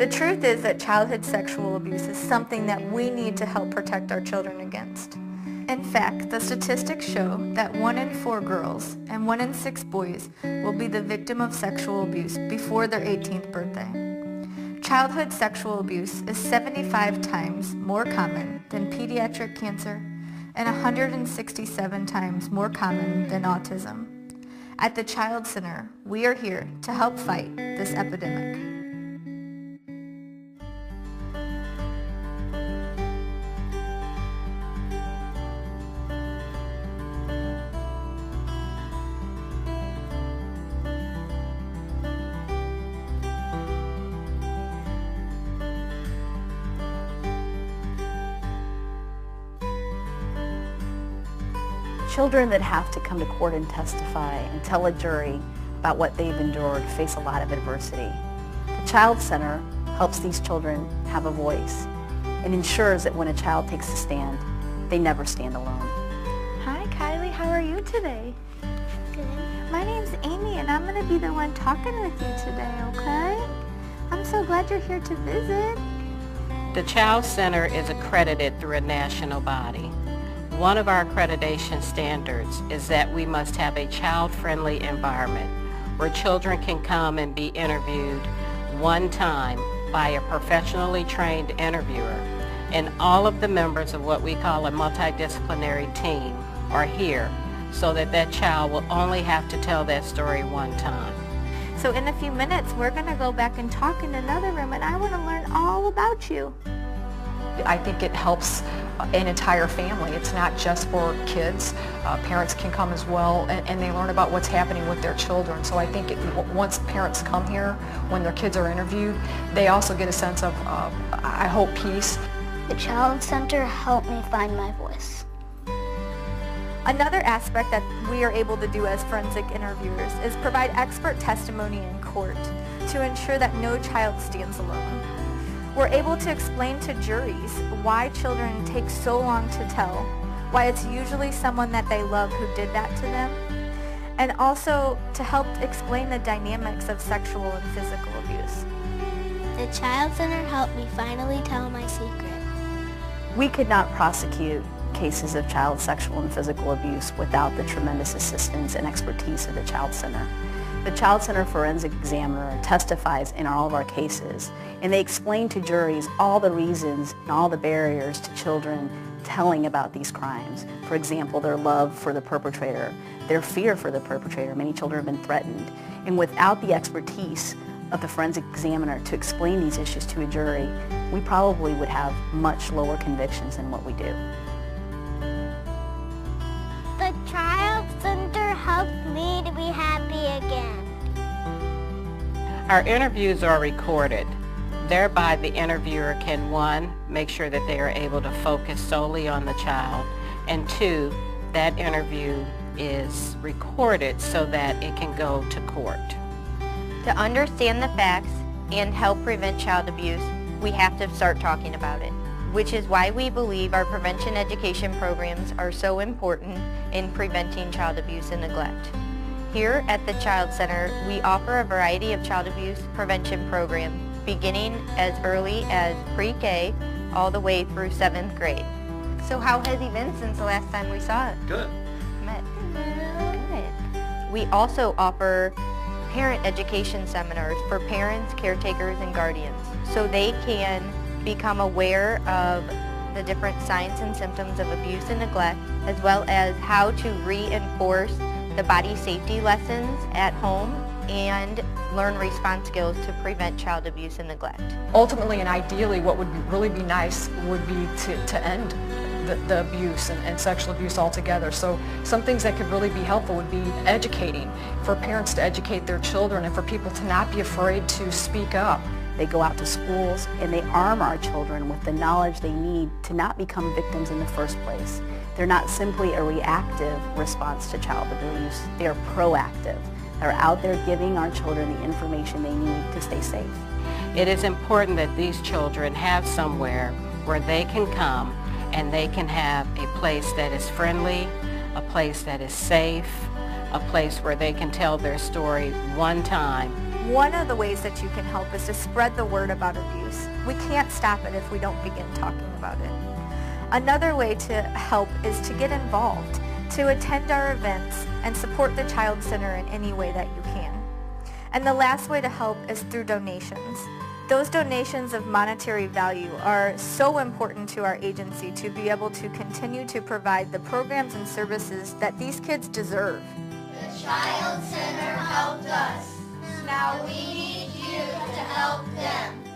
The truth is that childhood sexual abuse is something that we need to help protect our children against. In fact, the statistics show that 1 in 4 girls and 1 in 6 boys will be the victim of sexual abuse before their 18th birthday. Childhood sexual abuse is 75 times more common than pediatric cancer and 167 times more common than autism. At the Child Center, we are here to help fight this epidemic. Children that have to come to court and testify and tell a jury about what they've endured face a lot of adversity. The Child Center helps these children have a voice and ensures that when a child takes a stand, they never stand alone. Hi Kylie, how are you today? Good. My name's Amy and I'm going to be the one talking with you today, okay? I'm so glad you're here to visit. The Child Center is accredited through a national body. One of our accreditation standards is that we must have a child-friendly environment where children can come and be interviewed one time by a professionally trained interviewer, and all of the members of what we call a multidisciplinary team are here so that that child will only have to tell that story one time. So in a few minutes, we're going to go back and talk in another room, and I want to learn all about you. I think it helps an entire family. It's not just for kids. Parents can come as well, and they learn about what's happening with their children. So I think once parents come here, when their kids are interviewed, they also get a sense of, I hope, peace. The Child Center helped me find my voice. Another aspect that we are able to do as forensic interviewers is provide expert testimony in court to ensure that no child stands alone. We're able to explain to juries why children take so long to tell, why it's usually someone that they love who did that to them, and also to help explain the dynamics of sexual and physical abuse. The Child Center helped me finally tell my secret. We could not prosecute cases of child sexual and physical abuse without the tremendous assistance and expertise of the Child Center. The Child Center forensic examiner testifies in all of our cases, and they explain to juries all the reasons and all the barriers to children telling about these crimes. For example, their love for the perpetrator, their fear for the perpetrator. Many children have been threatened. And without the expertise of the forensic examiner to explain these issues to a jury, we probably would have much lower convictions than what we do. The Child Center helped me to be happy again. Our interviews are recorded. Thereby, the interviewer can, 1, make sure that they are able to focus solely on the child, and 2, that interview is recorded so that it can go to court. To understand the facts and help prevent child abuse, we have to start talking about it, which is why we believe our prevention education programs are so important in preventing child abuse and neglect. Here at the Child Center, we offer a variety of child abuse prevention programs beginning as early as pre-K all the way through 7th grade. So how has he been since the last time we saw it? Good. Met. Good. We also offer parent education seminars for parents, caretakers, and guardians so they can become aware of the different signs and symptoms of abuse and neglect, as well as how to reinforce the body safety lessons at home and learn response skills to prevent child abuse and neglect. Ultimately and ideally, what would really be nice would be to end the abuse and sexual abuse altogether. So some things that could really be helpful would be educating, for parents to educate their children and for people to not be afraid to speak up. They go out to schools and they arm our children with the knowledge they need to not become victims in the first place. They're not simply a reactive response to child abuse. They are proactive. They're out there giving our children the information they need to stay safe. It is important that these children have somewhere where they can come and they can have a place that is friendly, a place that is safe, a place where they can tell their story one time. One of the ways that you can help is to spread the word about abuse. We can't stop it if we don't begin talking about it. Another way to help is to get involved, to attend our events and support the Child Center in any way that you can. And the last way to help is through donations. Those donations of monetary value are so important to our agency to be able to continue to provide the programs and services that these kids deserve. The Child Center helped us. Now we need you to help them.